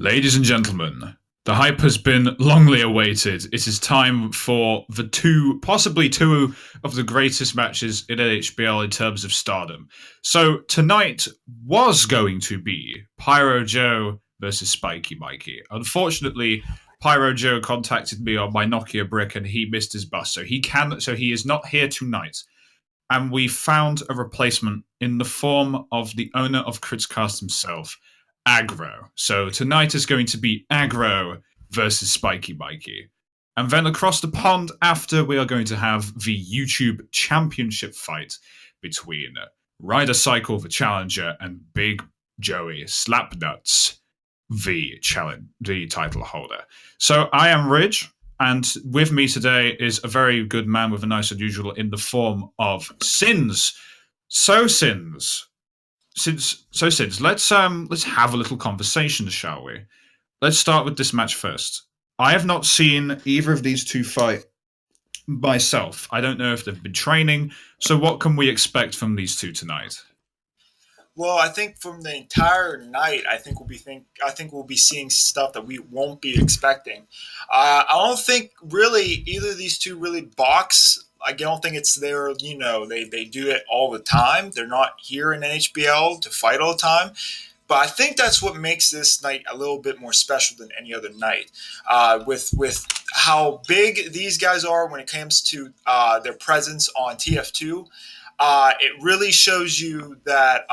Ladies and gentlemen, the hype has been longly awaited. It is time for possibly two of the greatest matches in NHBL in terms of stardom. So tonight was going to be PyroJoe versus Spiky Mikey. Unfortunately, PyroJoe contacted me on my Nokia brick and he missed his bus, so he is not here tonight. And we found a replacement in the form of the owner of Critscast himself, Agro. So tonight is going to be Agro versus Spiky Mikey. And then across the pond after, we are going to have the YouTube championship fight between RyderCycle, the challenger, and Big Joey Slapnuts, the title holder. So I am Ridge, and with me today is a very good man with a nice unusual in the form of Sins. So Sins, let's have a little conversation, shall we? Let's start with this match first. I have not seen either of these two fight myself. I don't know if they've been training. So what can we expect from these two tonight? Well, I think from the entire night, I think we'll be seeing stuff that we won't be expecting. I don't think really either of these two really box. I don't think it's their, they do it all the time. They're not here in NHBL to fight all the time. But I think that's what makes this night a little bit more special than any other night. With how big these guys are when it comes to their presence on TF2. It really shows you that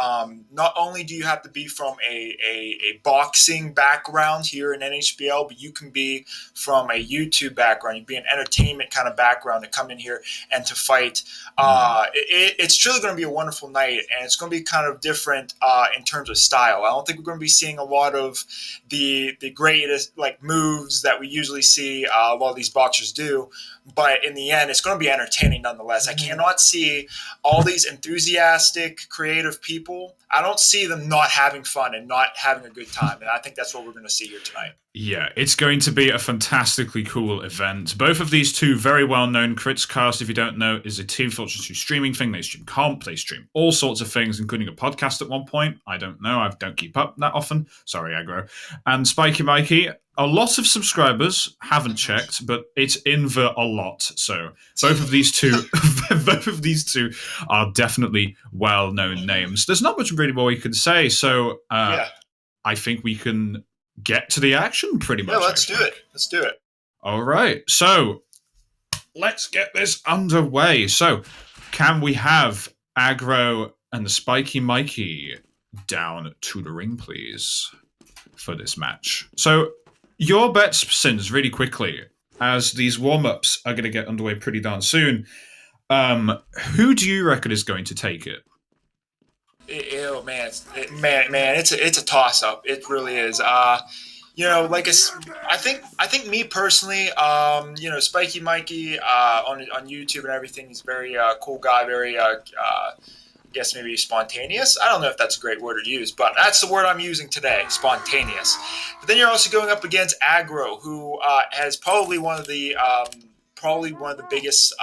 not only do you have to be from a boxing background here in NHBL, but you can be from a YouTube background. You can be an entertainment kind of background to come in here and to fight. It's truly going to be a wonderful night, and it's going to be kind of different in terms of style. I don't think we're going to be seeing a lot of the greatest moves that we usually see a lot of these boxers do. But in the end, it's going to be entertaining nonetheless. I cannot see all these enthusiastic, creative people. I don't see them not having fun and not having a good time. And I think that's what we're going to see here tonight. Yeah, it's going to be a fantastically cool event. Both of these two very well-known. Critscast, if you don't know, is a Team Fortress 2 streaming thing. They stream comp, they stream all sorts of things, including a podcast at one point. I don't know. I don't keep up that often. Sorry, Agro. And Spiky Mikey, a lot of subscribers, haven't checked, but it's in the a lot. So both of these two are definitely well-known names. There's not much really more we can say. So I think we can get to the action pretty much. Yeah, let's do it. All right. So let's get this underway. So can we have Agro and the Spiky Mikey down to the ring, please, for this match? So your bets, Sins, really quickly, as these warm-ups are going to get underway pretty darn soon. Who do you reckon is going to take it? It's a toss-up. It really is. I think me personally, Spiky Mikey on YouTube and everything, he's very cool guy, very I guess maybe spontaneous. I don't know if that's a great word to use, but that's the word I'm using today, spontaneous. But then you're also going up against Agro, who has probably one of the biggest,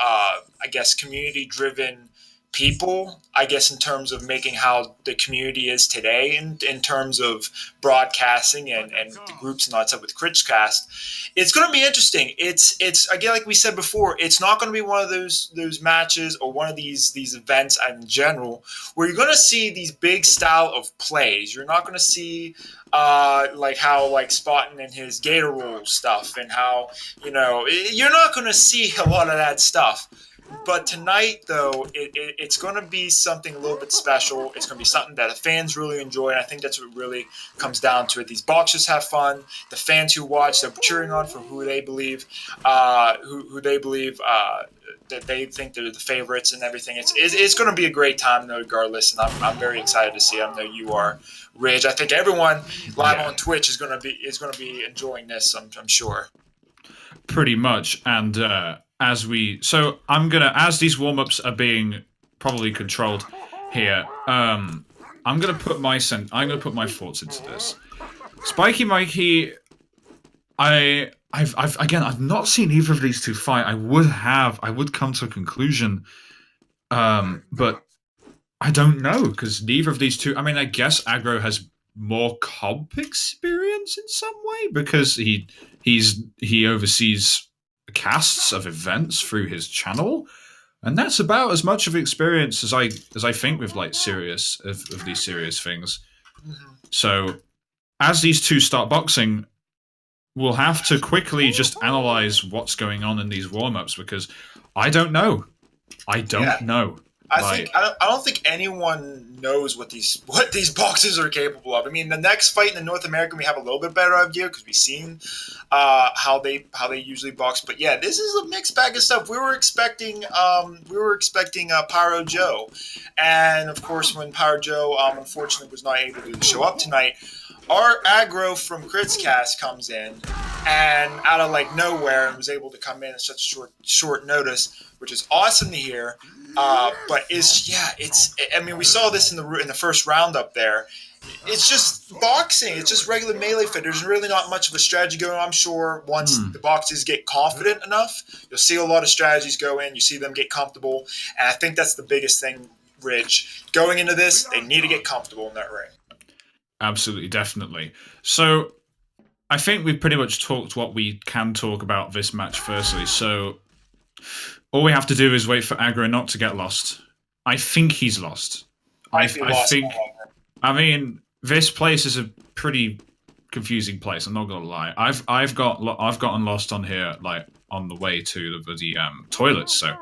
community-driven people, I guess, in terms of making how the community is today, in terms of broadcasting and the groups and all that stuff with Critscast. It's going to be interesting. It's again, like we said before, it's not going to be one of those matches or one of these events in general where you're going to see these big style of plays. You're not going to see how Spottin and his Gator Roll stuff, and how you're not going to see a lot of that stuff. But tonight, though, it's going to be something a little bit special. It's going to be something that the fans really enjoy, and I think that's what really comes down to it. These boxers have fun. The fans who watch, they're cheering on for who they believe, that they think they're the favorites and everything. It's going to be a great time, though, regardless, and I'm very excited to see it. I know you are, Ridge. I think everyone live on Twitch is going to be enjoying this. I'm sure. Pretty much, and as these warm-ups are being probably controlled here, I'm gonna put my thoughts into this. Spiky Mikey, I've not seen either of these two fight. I would come to a conclusion, but I don't know, because neither of these two. I mean, I guess Agro has more comp experience. experience in some way because he oversees casts of events through his channel, and that's about as much of experience as I think with like serious of these serious things. So as these two start boxing, we'll have to quickly just analyze what's going on in these warm-ups because I don't know. I don't know. I don't think anyone knows what these boxes are capable of. I mean, the next fight in the North American, we have a little bit better idea because we've seen how they usually box. But yeah, this is a mixed bag of stuff. We were expecting PyroJoe, and of course, when PyroJoe unfortunately was not able to show up tonight, our Agro from Critscast comes in and out of like nowhere and was able to come in at such short notice, which is awesome to hear. But I mean, we saw this in the first round up there. It's just boxing. It's just regular melee fight. There's really not much of a strategy going on. I'm sure once the boxers get confident enough, you'll see a lot of strategies go in. You see them get comfortable. And I think that's the biggest thing, Ridge. Going into this, they need to get comfortable in that ring. Absolutely, definitely. So I think we've pretty much talked what we can talk about this match firstly. So all we have to do is wait for Agro not to get lost. I think he's lost. I mean, this place is a pretty confusing place. I'm not gonna lie. I've gotten lost on here, like on the way to the toilets. So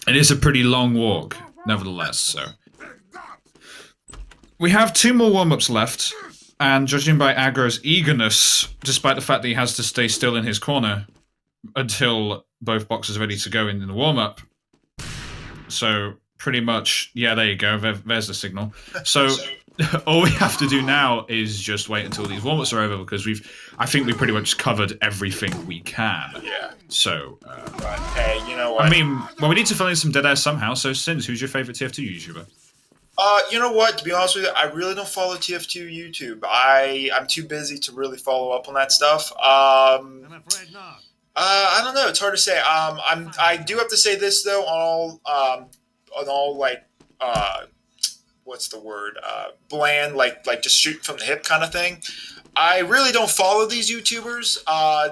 it is a pretty long walk, nevertheless. So we have 2 more warm-ups left, and judging by Agro's eagerness, despite the fact that he has to stay still in his corner until both boxers are ready to go in the warm-up. So pretty much, yeah, there you go. There's the signal. So all we have to do now is just wait until these warm-ups are over because I think we pretty much covered everything we can. Yeah. So, but hey, you know what? I mean, well, we need to fill in some dead air somehow. So, Sins, who's your favorite TF2 YouTuber? You know what? To be honest with you, I really don't follow TF2 YouTube. I'm too busy to really follow up on that stuff. I'm afraid not. I don't know. It's hard to say. I do have to say this though. On all like, what's the word? Bland, like just shoot from the hip kind of thing. I really don't follow these YouTubers,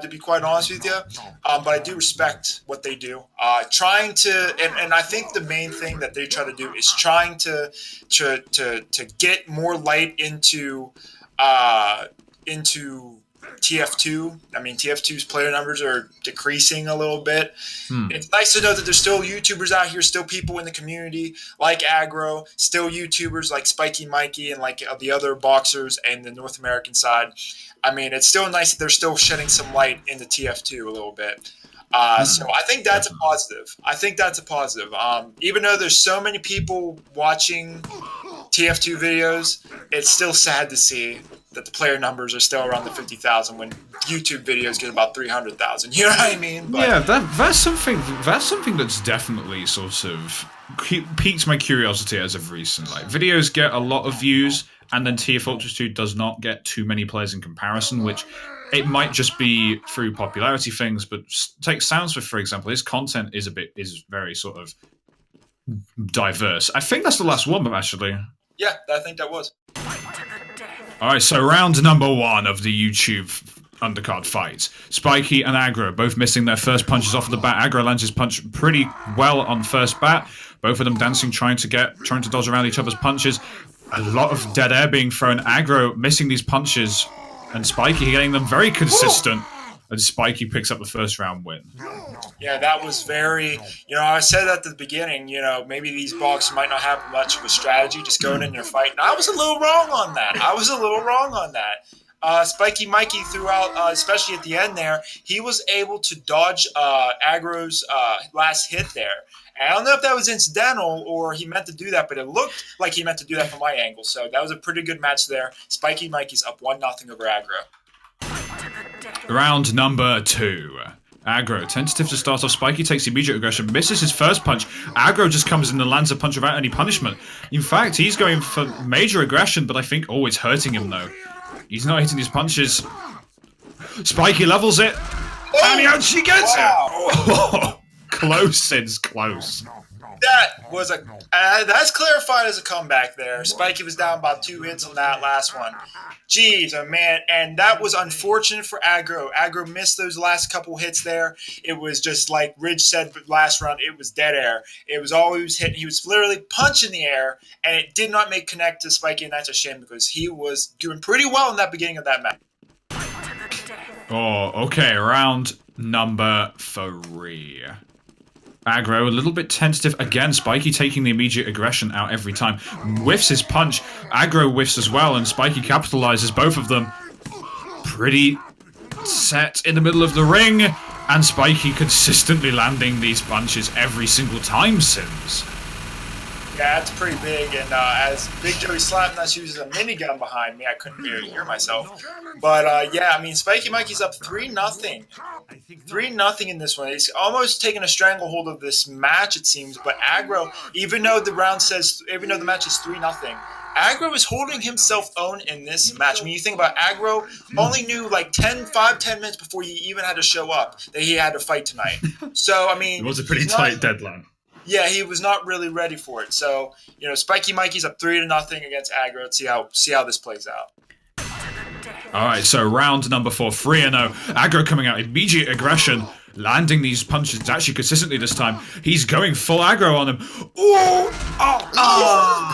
to be quite honest with you. But I do respect what they do. Trying to, and I think the main thing that they try to do is trying to get more light into TF2. I mean, TF2's player numbers are decreasing a little bit. It's nice to know that there's still YouTubers out here, still people in the community like Agro, still YouTubers like Spiky Mikey and like the other boxers and the North American side. I mean, it's still nice that they're still shedding some light into TF2 a little bit. So I think that's a positive. Even though there's so many people watching TF2 videos, it's still sad to see that the player numbers are still around the 50,000 when YouTube videos get about 300,000. You know what I mean? But yeah, that's something that's definitely sort of piqued my curiosity as of recent. Like, videos get a lot of views, and then TF Ultras 2 does not get too many players in comparison, which it might just be through popularity things. But take Soundsmith, for example. His content is very sort of diverse. I think that's the last one, but actually. Yeah, I think that was. Alright, so round number 1 of the YouTube undercard fight. Spiky and Agro both missing their first punches off of the bat. Agro lands his punch pretty well on first bat. Both of them dancing, trying to dodge around each other's punches. A lot of dead air being thrown. Agro missing these punches, and Spiky getting them very consistent. And Spiky picks up the first round win. Yeah, that was very, I said at the beginning, maybe these boxers might not have much of a strategy, just going in their fight. And I was a little wrong on that. Spiky Mikey throughout, especially at the end there, he was able to dodge Agro's last hit there. And I don't know if that was incidental or he meant to do that, but it looked like he meant to do that from my angle. So that was a pretty good match there. Spiky Mikey's up 1-0 over Agro. Round number 2. Agro, tentative to start off. Spiky takes immediate aggression, misses his first punch. Agro just comes in and lands a punch without any punishment. In fact, he's going for major aggression, but I think, it's hurting him, though. He's not hitting his punches. Spiky levels it. And he actually gets it! Oh, close, Sid's close. That was that's clarified as a comeback there. Spiky was down about 2 hits on that last one. Jeez, oh man, and that was unfortunate for Agro. Agro missed those last couple hits there. It was just like Ridge said last round, it was dead air. It was all he was hitting. He was literally punching the air, and it did not make connect to Spiky, and that's a shame because he was doing pretty well in that beginning of that match. Oh, okay, round number 3. Agro, a little bit tentative again. Spiky taking the immediate aggression out every time. Whiffs his punch. Agro whiffs as well, and Spiky capitalizes both of them. Pretty set in the middle of the ring, and Spiky consistently landing these punches every single time since. Yeah, that's pretty big, and as Big Joey slapping us uses a minigun behind me, I couldn't really hear myself. But yeah, I mean, Spiky Mikey's up 3-0. 3-0 in this one. He's almost taken a stranglehold of this match, it seems. But Agro, even though the match is 3-0, Agro is holding himself own in this match. I mean, you think about Agro only knew like 10 minutes before he even had to show up that he had to fight tonight. So I mean, It was a pretty tight deadline. Yeah, he was not really ready for it. So, you know, Spiky Mikey's up 3-0 against Agro. Let's see how this plays out. All right, so round number 4, 3-0. Agro coming out, immediate aggression, landing these punches actually consistently this time. He's going full aggro on him.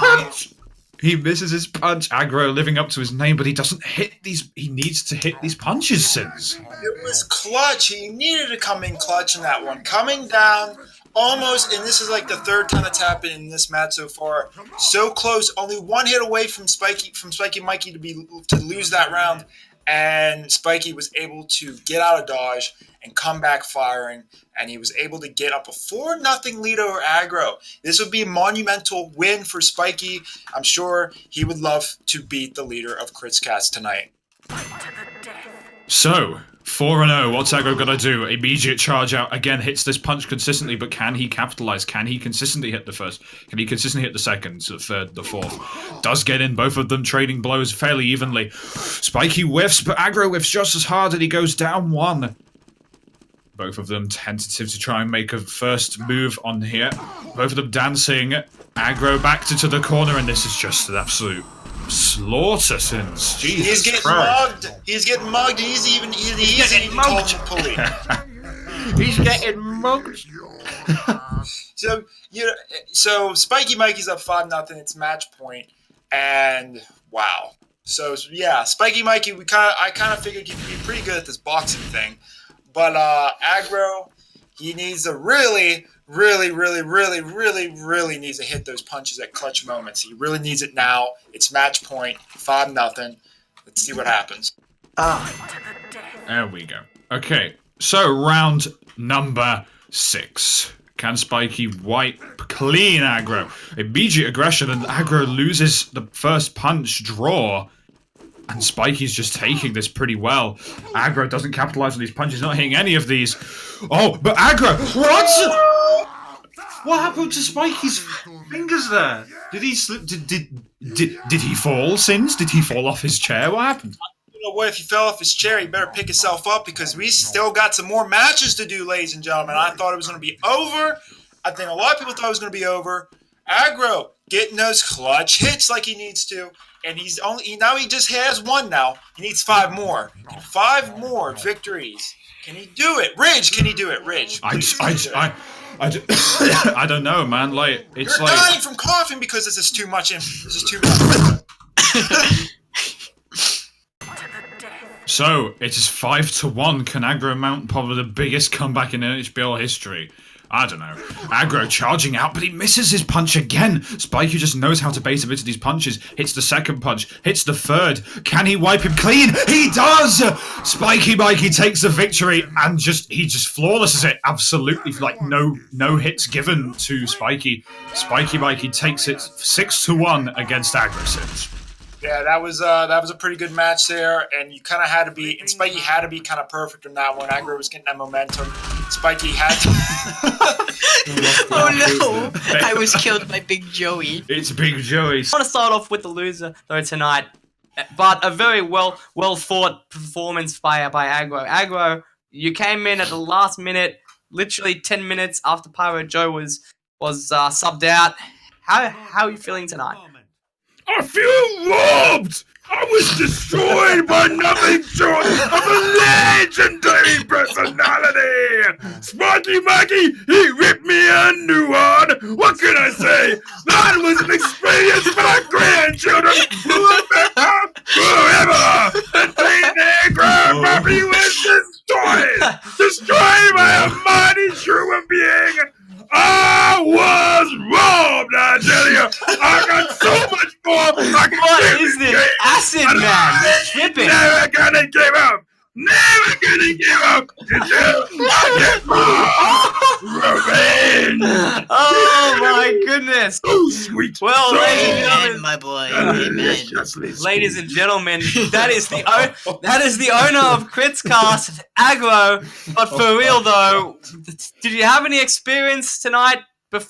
Punch! He misses his punch. Agro living up to his name, but he doesn't hit these. He needs to hit these punches, Sins. It was clutch. He needed to come in clutch in that one. Coming down almost, and this is like the third time it's happened in this match so far. So close, only one hit away from Spiky Mikey to lose that round, and Spiky was able to get out of dodge and come back firing, and he was able to get up a 4-0 lead over Agro. This would be a monumental win for Spiky. I'm sure he would love to beat the leader of Critscast tonight. So, 4-0, what's Agro gonna do? Immediate charge out, again, hits this punch consistently, but can he capitalize? Can he consistently hit the first? Can he consistently hit the second, the third, the fourth? Does get in, both of them trading blows fairly evenly. Spiky whiffs, but Agro whiffs just as hard, and he goes down 1. Both of them tentative to try and make a first move on here. Both of them dancing. Agro back to the corner, and this is just an absolute slaughter, Sins. Jesus He's getting Christ. mugged. He's getting mugged. He's getting mugged. He's getting mugged. So Spiky Mikey's up 5-0. It's match point, and wow. So yeah, Spiky Mikey. I kind of figured he'd be pretty good at this boxing thing, but Agro, he needs to really needs to hit those punches at clutch moments. He really needs it now. It's match point, 5-0. Let's see what happens. There we go. Okay, so round number 6. Can Spiky wipe clean Agro? Immediate aggression, and Agro loses the first punch draw. And Spiky's just taking this pretty well. Agro doesn't capitalize on these punches, not hitting any of these. Oh, but Agro, what? What happened to Spiky's fingers there? Did he slip? Did he fall, Sins? Did he fall off his chair? What happened? You know what? If he fell off his chair, he better pick himself up because we still got some more matches to do, ladies and gentlemen. I thought it was going to be over. I think a lot of people thought it was going to be over. Agro getting those clutch hits like he needs to. And he just has 1 now. He needs 5 more. 5 more victories. Can he do it? Ridge, can he do it? Ridge. I don't know, man. Like it's You're like dying from coughing because this is too much. This is too much. So it is 5-1. Can Agro mount probably the biggest comeback in NHBL history? I don't know. Agro charging out, but he misses his punch again. Spiky just knows how to bait him into these punches. Hits the second punch. Hits the third. Can he wipe him clean? He does! Spiky Mikey takes the victory and he just flawlesses it. Absolutely, like no hits given to Spiky. Spiky Mikey takes it 6-1 against Agro Sins. Yeah, that was a pretty good match there, and you kind of had to be, and Spiky had to be kind of perfect in that one. Agro was getting that momentum. Spiky had to. Oh no! I was killed by Big Joey. It's Big Joey. I want to start off with the loser though tonight, but a very well thought performance by Agro. Agro, you came in at the last minute, literally 10 minutes after PyroJoe was was subbed out. How are you feeling tonight? I feel robbed! I was destroyed by nothing short of a legendary personality! Sparky Maggie, he ripped me a new one! What can I say? That was an experience for our grandchildren who will remember forever! The day their grandpappy was destroyed! Destroyed by a mighty human being! I was robbed, I tell you! I got so much more I can What is this? Acid man! Tripping! Never gonna give up! Never gonna give up until I get my revenge! Oh my goodness! Oh, sweet! Well, ladies and Amen, gentlemen, my boy. Amen. ladies and gentlemen, that is the owner of Critscast, Agro. But for real though, did you have any experience tonight?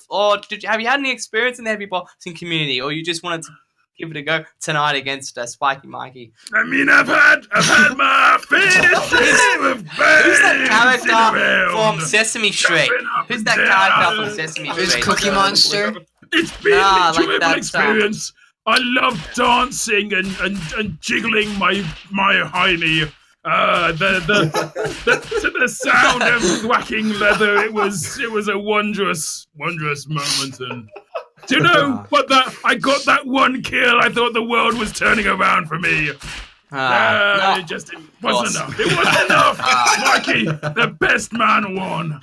Or have you had any experience in the heavy boxing community, or you just wanted to give it a go tonight against Spiky Mikey? I mean, I've had my fair share of bad. Who's that character from Sesame Street? Who's that character from Sesame Who's Street? Cookie Monster? It's been Nah, an like enjoyable that, experience. I love dancing and jiggling my hiney. The sound of thwacking leather. It was a wondrous moment. And do you know what? I got that one kill. I thought the world was turning around for me. It just wasn't enough. It wasn't enough. Mikey, the best man won.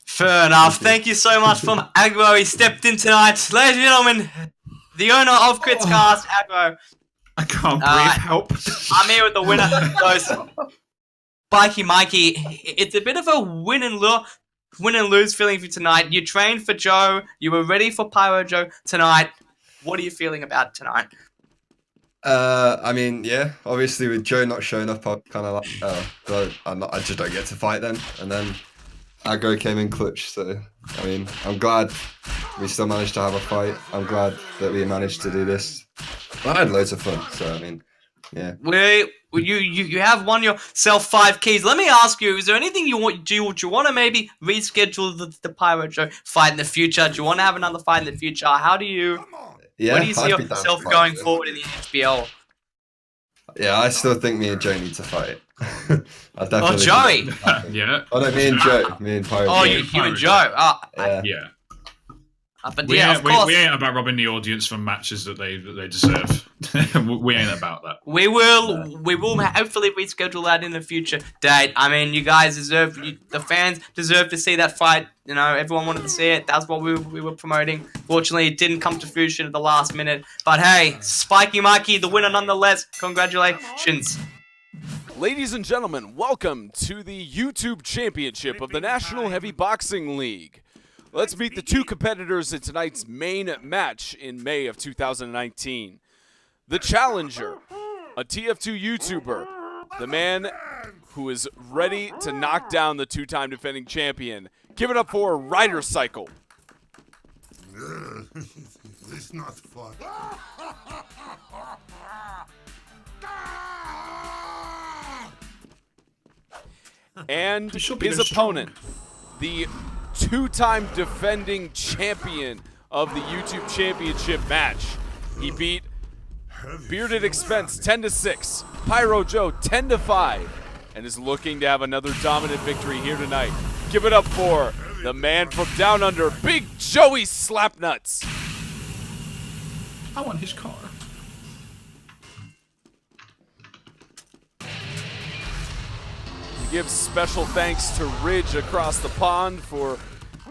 Fair enough. Thank you so much from Agro. He stepped in tonight. Ladies and gentlemen, the owner of Critscast, Agro. I can't breathe. Help. I'm here with the winner. Spiky Mikey. It's a bit of a win and lose feeling for you tonight. You trained for Joe. You were ready for PyroJoe tonight. What are you feeling about tonight? I mean, yeah, obviously with Joe not showing up, I'm kind of like, I just don't get to fight then. And then Agro came in clutch, so, I mean, I'm glad we still managed to have a fight. I'm glad that we managed to do this. I had loads of fun, so, I mean, yeah. You have won yourself 5 keys. Let me ask you, is there anything you want? Do you want to maybe reschedule the PyroJoe fight in the future? Do you want to have another fight in the future? How do you... Yeah, where do you see I'd be down yourself to fight, going yeah. forward in the NHBL? Yeah, I still think me and Joe need to fight. I definitely Oh, Joey! Yeah. Oh, no, me and Joe. Me and Pyro. Oh, you and Joe. Yeah. Yeah. But We, yeah, ain't, of course. we ain't about robbing the audience from matches that they deserve. We ain't about that. We will hopefully reschedule that in the future date. I mean, you guys deserve, the fans deserve to see that fight. You know, everyone wanted to see it. That's what we were promoting. Fortunately, it didn't come to fruition at the last minute. But hey, Spiky Mikey, the winner nonetheless. Congratulations. Ladies and gentlemen, welcome to the YouTube Championship of the National Heavy Boxing League. Let's meet the 2 competitors in tonight's main match in May of 2019. The challenger, a TF2 YouTuber, the man who is ready to knock down the 2-time defending champion. Give it up for RyderCycle. This is not fun. And should be his the opponent, the 2-time defending champion of the YouTube Championship match. He beat Bearded Expense 10-6, PyroJoe 10-5, and is looking to have another dominant victory here tonight. Give it up for the man from down under, Big Joey Slapnuts. I want his car. We give special thanks to Ridge across the pond for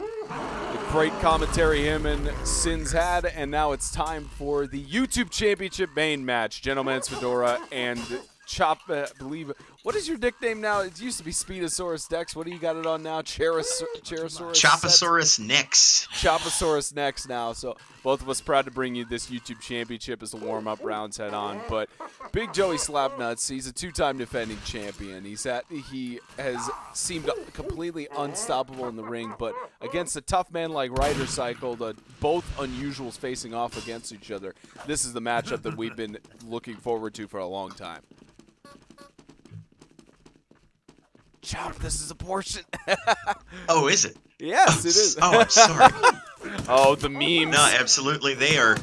the great commentary him and Sins had, and now it's time for the YouTube Championship main match. Gentleman's Fedora and Chop, I believe. What is your nickname now? It used to be Speedosaurus Dex. What do you got it on now? Cherosaurus? Choposaurus Nix. Choposaurus next now. So both of us proud to bring you this YouTube Championship as the warm-up rounds head on. But Big Joey Slapnuts, he's a 2-time defending champion. He has seemed completely unstoppable in the ring, but against a tough man like RyderCycle, the both unusuals facing off against each other, this is the matchup that we've been looking forward to for a long time. Chop, this is a portion. Oh, is it? Yes, it is. Oh, I'm sorry. Oh, the memes. No, absolutely. They are.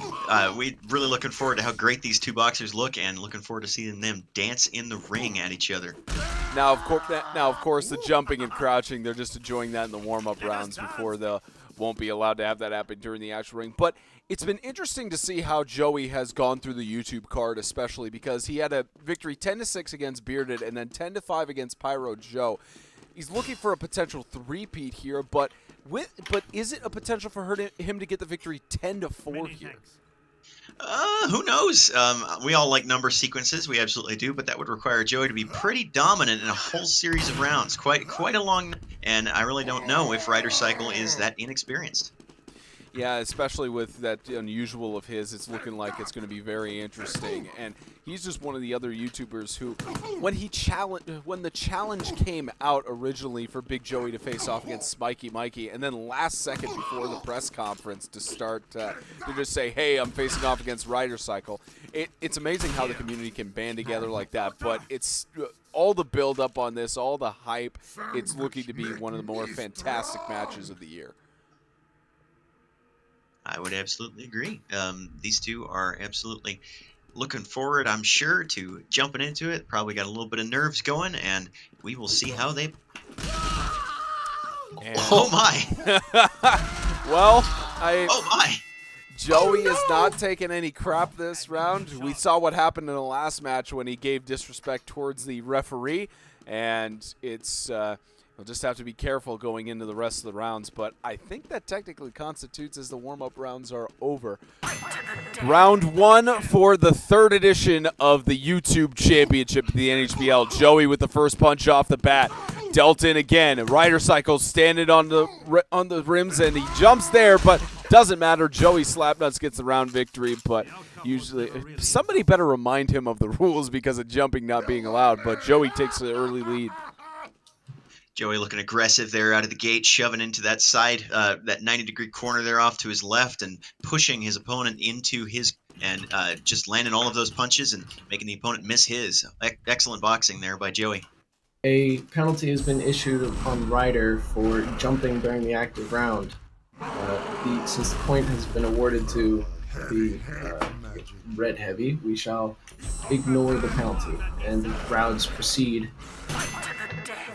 We really looking forward to how great these two boxers look, and looking forward to seeing them dance in the ring at each other. Now, of course, the jumping and crouching, they're just enjoying that in the warm-up rounds before they won't be allowed to have that happen during the actual ring. But it's been interesting to see how Joey has gone through the YouTube card, especially because he had a victory 10-6 against Bearded and then 10-5 against PyroJoe. He's looking for a potential three-peat here, but is it a potential for him to get the victory 10-4 here? Who knows? We all like number sequences. We absolutely do, but that would require Joey to be pretty dominant in a whole series of rounds. Quite a long, and I really don't know if RyderCycle is that inexperienced. Yeah, especially with that unusual of his, it's looking like it's going to be very interesting. And he's just one of the other YouTubers who, when the challenge came out originally for Big Joey to face off against Spiky Mikey, and then last second before the press conference to start to just say, hey, I'm facing off against RyderCycle, it's amazing how the community can band together like that. But it's all the build up on this, all the hype, it's looking to be one of the more fantastic matches of the year. I would absolutely agree. These two are absolutely looking forward, I'm sure, to jumping into it. Probably got a little bit of nerves going, and we will see how they... Oh, my! Well, Oh, my! Joey is not taking any crap this round. We saw what happened in the last match when he gave disrespect towards the referee, and it's... We'll just have to be careful going into the rest of the rounds, but I think that technically constitutes as the warm-up rounds are over. Round one for the third edition of the YouTube Championship of the NHBL. Joey with the first punch off the bat. Dealt in again. RyderCycle standing on the rims, and he jumps there, but doesn't matter. Joey Slapnuts gets the round victory, but usually somebody better remind him of the rules because of jumping not being allowed, but Joey takes the early lead. Joey looking aggressive there out of the gate, shoving into that side, that 90-degree corner there off to his left, and pushing his opponent into his, and just landing all of those punches and making the opponent miss his. Excellent boxing there by Joey. A penalty has been issued upon Ryder for jumping during the active round. Since the point has been awarded to the red heavy, we shall ignore the penalty, and the rounds proceed.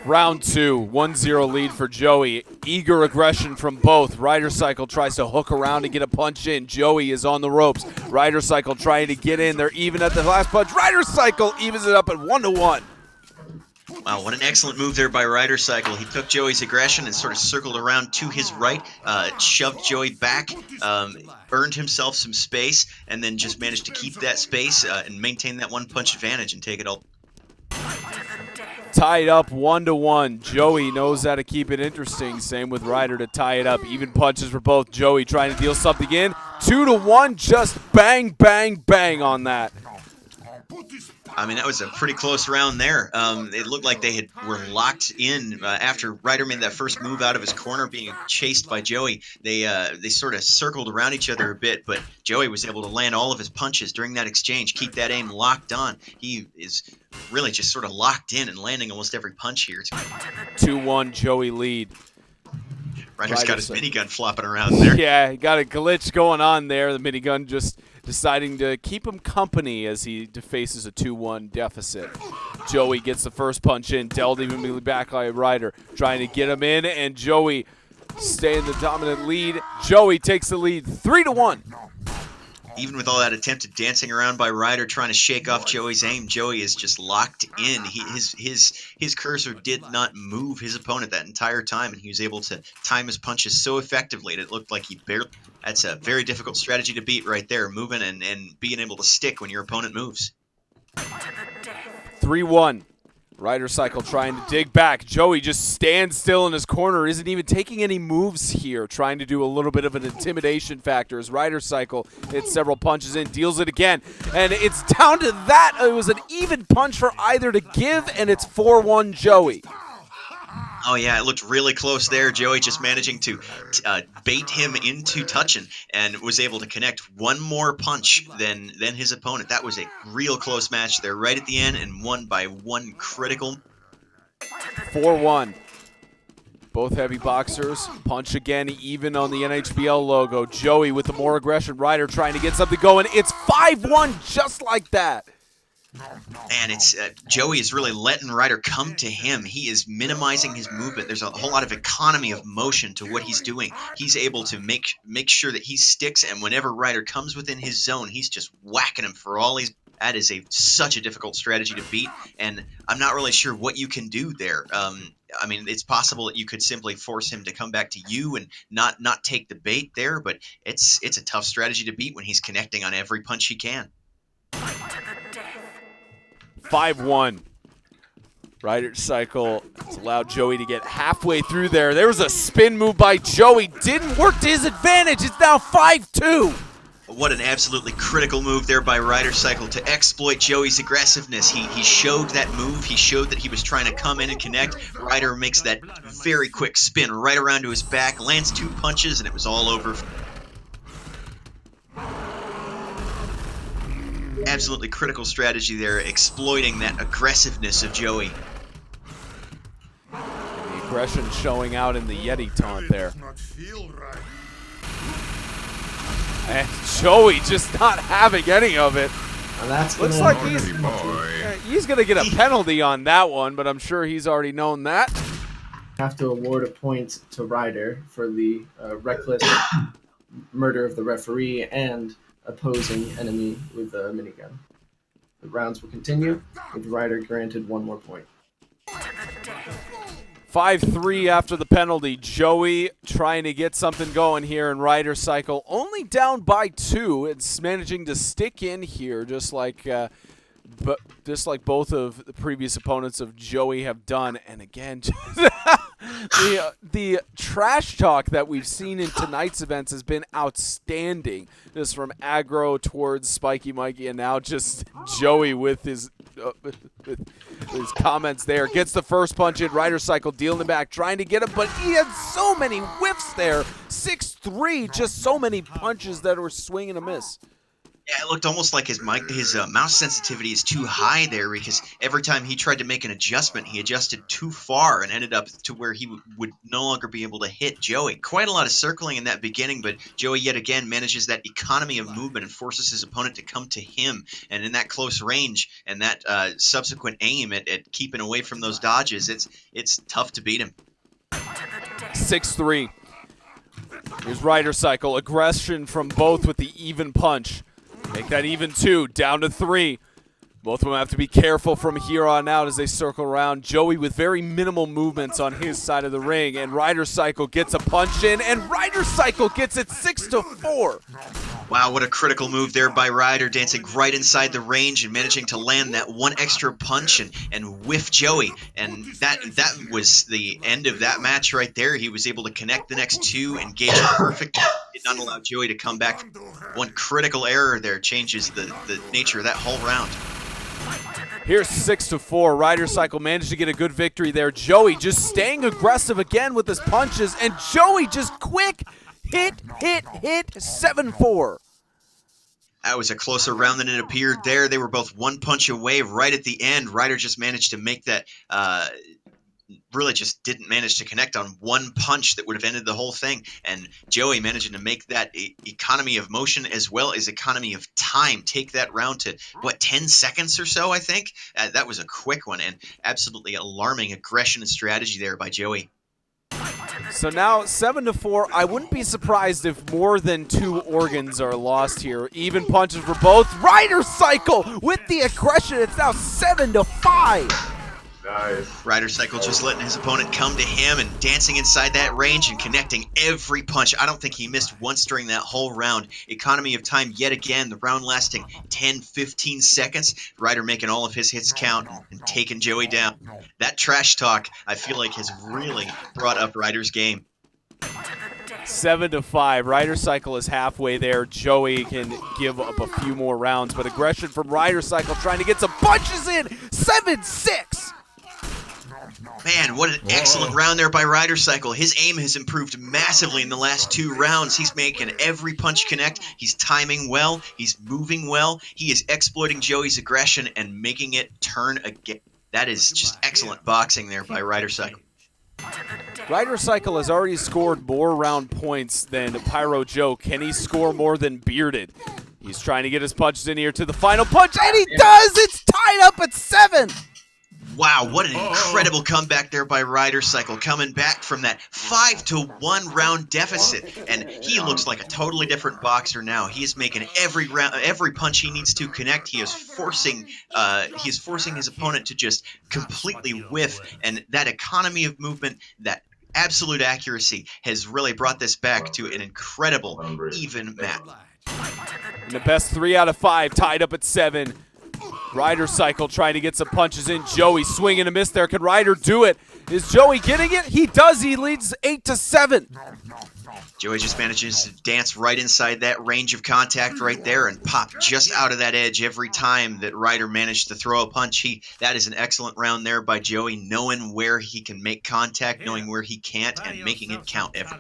Round two, 1-0 lead for Joey. Eager aggression from both. RyderCycle tries to hook around and get a punch in. Joey is on the ropes. RyderCycle trying to get in. They're even at the last punch. RyderCycle evens it up at 1-1. Wow, what an excellent move there by RyderCycle. He took Joey's aggression and sort of circled around to his right, shoved Joey back, earned himself some space, and then just managed to keep that space and maintain that one-punch advantage and take it all. Tied up 1-1. Joey knows how to keep it interesting. Same with Ryder to tie it up. Even punches for both. Joey trying to deal something in. 2-1. Just bang, bang, bang on that. I mean, that was a pretty close round there. It looked like they were locked in after Ryder made that first move out of his corner, being chased by Joey. They sort of circled around each other a bit, but Joey was able to land all of his punches during that exchange, keep that aim locked on. He is really just sort of locked in and landing almost every punch here. 2-1 Joey lead. Ryder's got his minigun flopping around there. Yeah, he got a glitch going on there. The minigun just deciding to keep him company as he faces a 2-1 deficit. Joey gets the first punch in, dealt evenly back by Ryder, trying to get him in, and Joey staying the dominant lead. Joey takes the lead 3-1. Even with all that attempted dancing around by Ryder trying to shake off Joey's aim, Joey is just locked in. His cursor did not move his opponent that entire time, and he was able to time his punches so effectively that it looked like he barely... That's a very difficult strategy to beat right there, moving and being able to stick when your opponent moves. 3-1. RyderCycle trying to dig back. Joey just stands still in his corner, isn't even taking any moves here, trying to do a little bit of an intimidation factor as RyderCycle hits several punches in, deals it again, and it's down to that. It was an even punch for either to give, and it's 4-1 Joey. Oh, yeah, it looked really close there. Joey just managing to bait him into touching and was able to connect one more punch than his opponent. That was a real close match there right at the end and won by one critical. 4-1. Both heavy boxers. Punch again, even on the NHBL logo. Joey with the more aggression. Ryder trying to get something going. It's 5-1 just like that. And it's Joey is really letting Ryder come to him. He is minimizing his movement. There's a whole lot of economy of motion to what he's doing. He's able to make sure that he sticks, and whenever Ryder comes within his zone, he's just whacking him for all he's. That is such a difficult strategy to beat, and I'm not really sure what you can do there. I mean, it's possible that you could simply force him to come back to you and not take the bait there, but it's a tough strategy to beat when he's connecting on every punch he can. 5-1. RyderCycle has allowed Joey to get halfway through there. There was a spin move by Joey. Didn't work to his advantage. It's now 5-2. What an absolutely critical move there by RyderCycle to exploit Joey's aggressiveness. He showed that move. He showed that he was trying to come in and connect. Ryder makes that very quick spin right around to his back, lands 2 punches, and it was all over. Absolutely critical strategy there, exploiting that aggressiveness of Joey. And the aggression showing out in the Yeti taunt there. And Joey just not having any of it. And that's Looks like he's going to get a penalty on that one, but I'm sure he's already known that. Have to award a point to Ryder for the reckless murder of the referee and opposing enemy with a minigun. The rounds will continue, with Ryder granted 1 more point. 5-3 after the penalty. Joey trying to get something going here in RyderCycle. Only down by 2. It's managing to stick in here, just like both of the previous opponents of Joey have done. And again, the trash talk that we've seen in tonight's events has been outstanding. Just from Agro towards Spiky Mikey, and now just Joey with his comments there. Gets the first punch in. RyderCycle dealing it back, trying to get him, but he had so many whiffs there. 6-3, just so many punches that were swing and a miss. Yeah, it looked almost like his mouse sensitivity is too high there, because every time he tried to make an adjustment, he adjusted too far and ended up to where he would no longer be able to hit Joey. Quite a lot of circling in that beginning, but Joey yet again manages that economy of movement and forces his opponent to come to him. And in that close range and that subsequent aim at keeping away from those dodges, it's tough to beat him. 6-3. Here's RyderCycle. Aggression from both with the even punch. Make that even 2, down to 3. Both of them have to be careful from here on out as they circle around. Joey with very minimal movements on his side of the ring, and RyderCycle gets a punch in, and RyderCycle gets it 6-4. Wow, what a critical move there by Ryder, dancing right inside the range and managing to land that 1 extra punch and whiff Joey. And that was the end of that match right there. He was able to connect the next 2, engage perfect. Did not allow Joey to come back. 1 critical error there changes the nature of that whole round. Here's 6-4. RyderCycle managed to get a good victory there. Joey just staying aggressive again with his punches, and Joey just quick hit, 7-4. That was a closer round than it appeared there. They were both 1 punch away right at the end. Ryder just managed to make that, really just didn't manage to connect on 1 punch that would have ended the whole thing. And Joey managing to make that economy of motion as well as economy of time take that round to, 10 seconds or so, I think? That was a quick one, and absolutely alarming aggression and strategy there by Joey. So now 7-4. I wouldn't be surprised if more than 2 organs are lost here. Even punches for both. RyderCycle with the aggression. It's now 7-5. Nice. RyderCycle just letting his opponent come to him and dancing inside that range and connecting every punch. I don't think he missed once during that whole round. Economy of time yet again. The round lasting 10-15 seconds. Ryder making all of his hits count and taking Joey down. That trash talk, I feel like, has really brought up Ryder's game. 7-5. RyderCycle is halfway there. Joey can give up a few more rounds, but aggression from RyderCycle trying to get some punches in. 7-6. Man, what an excellent round there by RyderCycle. His aim has improved massively in the last 2 rounds. He's making every punch connect. He's timing well. He's moving well. He is exploiting Joey's aggression and making it turn again. That is just excellent boxing there by RyderCycle. RyderCycle has already scored more round points than PyroJoe. Can he score more than Bearded? He's trying to get his punches in here to the final punch, and he does! It's tied up at 7! Wow, what an incredible comeback there by RyderCycle, coming back from that 5-1 round deficit. And he looks like a totally different boxer now. He is making every punch he needs to connect. He is forcing his opponent to just completely whiff. And that economy of movement, that absolute accuracy, has really brought this back to an incredible even match. And the best 3 out of 5, tied up at 7. RyderCycle trying to get some punches in. Joey swinging a miss there. Can Ryder do it? Is Joey getting it? He does. He leads 8-7. Joey just manages to dance right inside that range of contact right there and pop just out of that edge every time that Ryder managed to throw a punch. That is an excellent round there by Joey, knowing where he can make contact, knowing where he can't, and making it count every.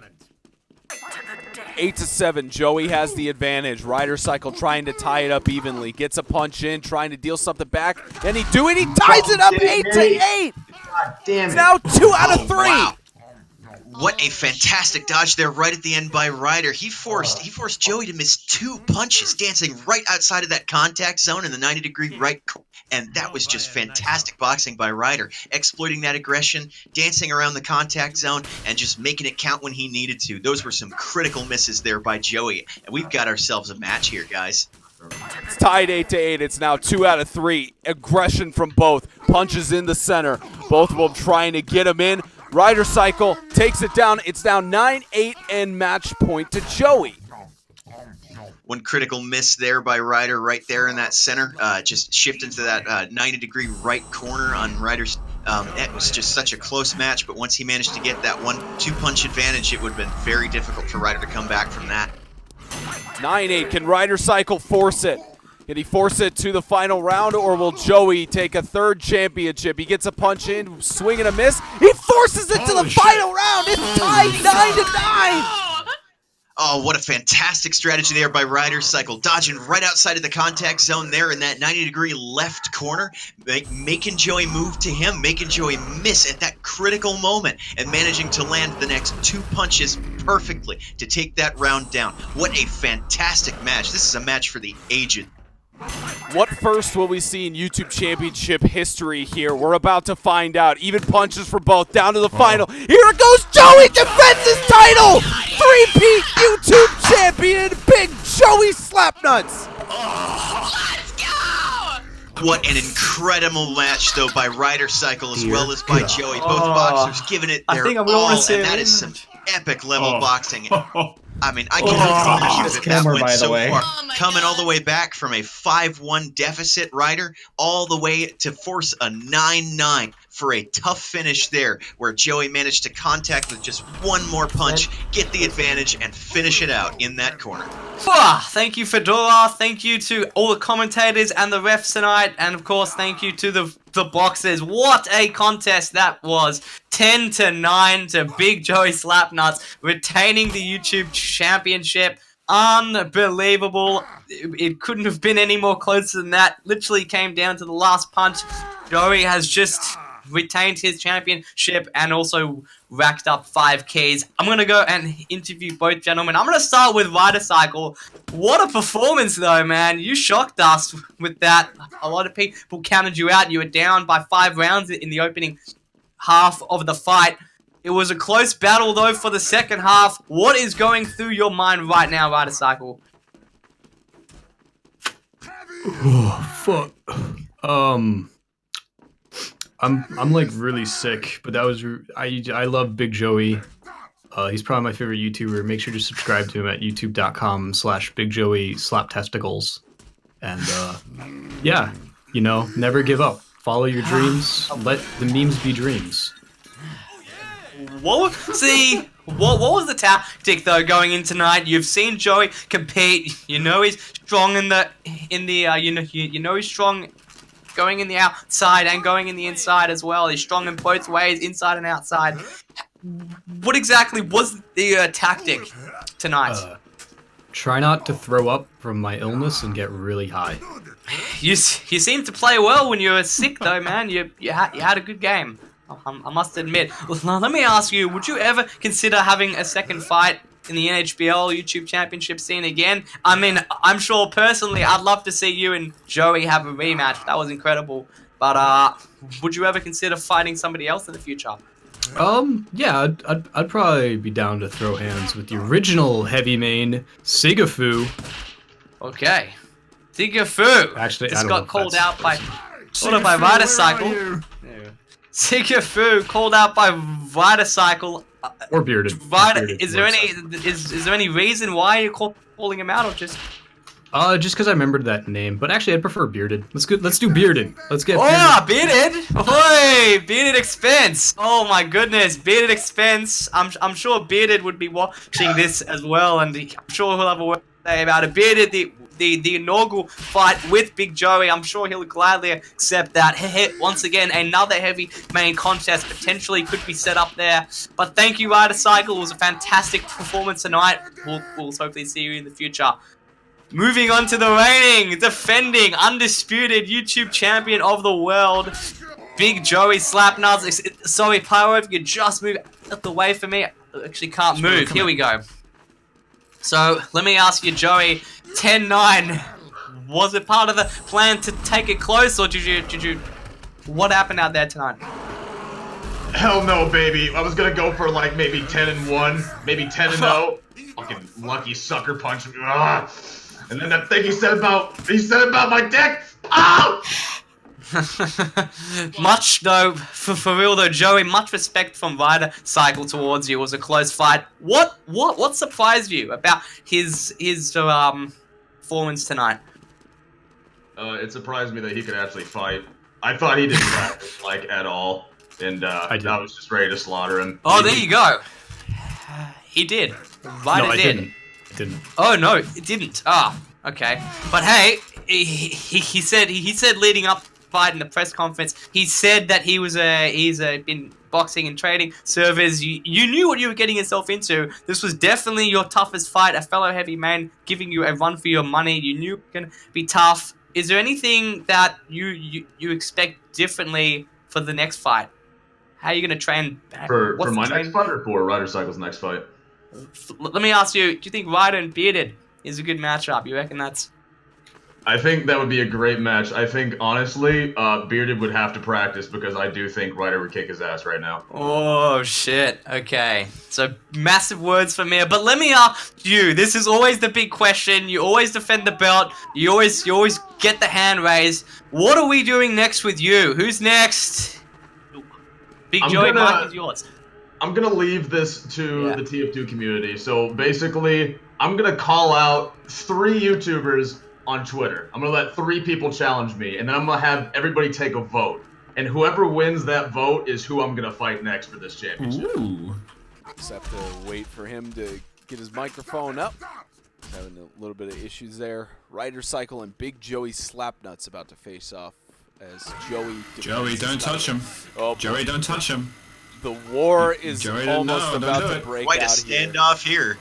8-7. Joey has the advantage. RyderCycle trying to tie it up evenly. Gets a punch in, trying to deal something back. And he do it. He ties it up 8-8. God damn it. It's now 2 out of 3. Wow. What a fantastic dodge there right at the end by Ryder. He forced Joey to miss 2 punches, dancing right outside of that contact zone in the 90-degree right corner. And that was just fantastic boxing by Ryder, exploiting that aggression, dancing around the contact zone, and just making it count when he needed to. Those were some critical misses there by Joey, and we've got ourselves a match here, guys. It's tied 8-8. It's now 2 out of 3. Aggression from both. Punches in the center. Both of them trying to get him in. RyderCycle takes it down. It's now 9-8 and match point to Joey. One critical miss there by Ryder right there in that center. Just shifting to that 90-degree right corner on Ryder's. That was just such a close match, but once he managed to get that 1-2 punch advantage, it would have been very difficult for Ryder to come back from that. 9-8. Can RyderCycle force it? Can he force it to the final round, or will Joey take a 3rd championship? He gets a punch in, swing and a miss. He forces it to the final round. It's tied 9-9. Oh, what a fantastic strategy there by RyderCycle, dodging right outside of the contact zone there in that 90-degree left corner, making Joey move to him, making Joey miss at that critical moment, and managing to land the next 2 punches perfectly to take that round down. What a fantastic match. This is a match for the aged. What first will we see in YouTube Championship history here? We're about to find out. Even punches for both. Down to the final. Here it goes. Joey defends his title. 3-peat YouTube champion. Big Joey Slapnuts. Let's go! What an incredible match, though, by RyderCycle as well as by Joey. Both boxers giving it their all, and that is some epic level boxing. I mean, I can't believe that went so far. Coming all the way back from a 5-1 deficit, Ryder, all the way to force a 9-9 for a tough finish there, where Joey managed to contact with just 1 more punch, get the advantage, and finish it out in that corner. Thank you, Fedora. Thank you to all the commentators and the refs tonight. And, of course, thank you to the boxers. What a contest that was. 10-9 to Big Joey Slapnuts, retaining the YouTube Championship. Unbelievable. It couldn't have been any more closer than that. Literally came down to the last punch. Joey has just retained his championship and also racked up 5 Ks. I'm going to go and interview both gentlemen. I'm going to start with RyderCycle. What a performance, though, man. You shocked us with that. A lot of people counted you out. You were down by 5 rounds in the opening half of the fight. It was a close battle, though, for the second half. What is going through your mind right now, RyderCycle? Oh, fuck. I'm like really sick, but that was I love Big Joey. He's probably my favorite YouTuber. Make sure to subscribe to him at youtube.com/BigJoeySlapTesticles. And yeah, you know, never give up. Follow your dreams. Let the memes be dreams. What was the tactic though going in tonight? You've seen Joey compete. You know he's strong in the you know he's strong going in the outside and going in the inside as well. He's strong in both ways, inside and outside. What exactly was the tactic tonight? Try not to throw up from my illness and get really high. You seemed to play well when you were sick though, man. You had a good game. I must admit. Let me ask you, would you ever consider having a second fight in the NHBL YouTube Championship scene again? I mean, I'm sure personally I'd love to see you and Joey have a rematch. That was incredible. But would you ever consider fighting somebody else in the future? Yeah, I'd probably be down to throw hands with the original heavy main, Sigafu. Okay. Sigafu Actually, just I don't know got if called that's out by Sigafu, RyderCycle. Sigafu called out by RyderCycle. Or Bearded. Is there any reason why you're calling him out, or just? Just because I remembered that name. But actually, I'd prefer Bearded. Let's do Bearded. Let's get Bearded! Oi! Bearded Expense! Oh my goodness, Bearded Expense. I'm sure Bearded would be watching this as well, and I'm sure he'll have a word to say about it. Bearded, the inaugural fight with Big Joey, I'm sure he'll gladly accept that. Once again, another heavy main contest potentially could be set up there. But thank you, RyderCycle. It was a fantastic performance tonight. We'll hopefully see you in the future. Moving on to the reigning, defending, undisputed YouTube champion of the world, Big Joey Slapnuts. Sorry, Pyro, if you could just move out the way for me. I actually can't move. Here we go. So, let me ask you, Joey, 10-9. Was it part of the plan to take it close, or did you... What happened out there tonight? Hell no, baby. I was gonna go for like maybe 10-1, maybe 10-0. Fucking lucky sucker punch. Ugh. And then that thing he said about my dick. Oh! Much though, for real though, Joey, much respect from RyderCycle towards you. It was a close fight. What surprised you about his performance tonight? It surprised me that he could actually fight. I thought he didn't practice like at all, and I was just ready to slaughter him. Oh, there you go. He did. Ryder did. Didn't. Oh no, it didn't. Ah, okay. But hey, he said leading up to the fight in the press conference, he said that he's been boxing and trading servers. You knew what you were getting yourself into. This was definitely your toughest fight. A fellow heavy man giving you a run for your money. You knew it was gonna be tough. Is there anything that you expect differently for the next fight? How are you gonna train? For my next fight or for RyderCycle's next fight? Let me ask you, do you think Ryder and Bearded is a good matchup? You reckon that's... I think that would be a great match. I think, honestly, Bearded would have to practice because I do think Ryder would kick his ass right now. Oh, shit. Okay. So, massive words from me. But let me ask you, this is always the big question. You always defend the belt. You always get the hand raised. What are we doing next with you? Who's next? Big Joey, Mike is yours. I'm going to leave this to the TF2 community. So basically, I'm going to call out 3 YouTubers on Twitter. I'm going to let 3 people challenge me, and then I'm going to have everybody take a vote. And whoever wins that vote is who I'm going to fight next for this championship. Ooh. Just have to wait for him to get his microphone up. Having a little bit of issues there. RyderCycle and Big Joey Slapnuts about to face off as Joey don't touch him. Oh, Joey, don't touch him. The war is Joey, almost about to break out here. Quite a standoff here.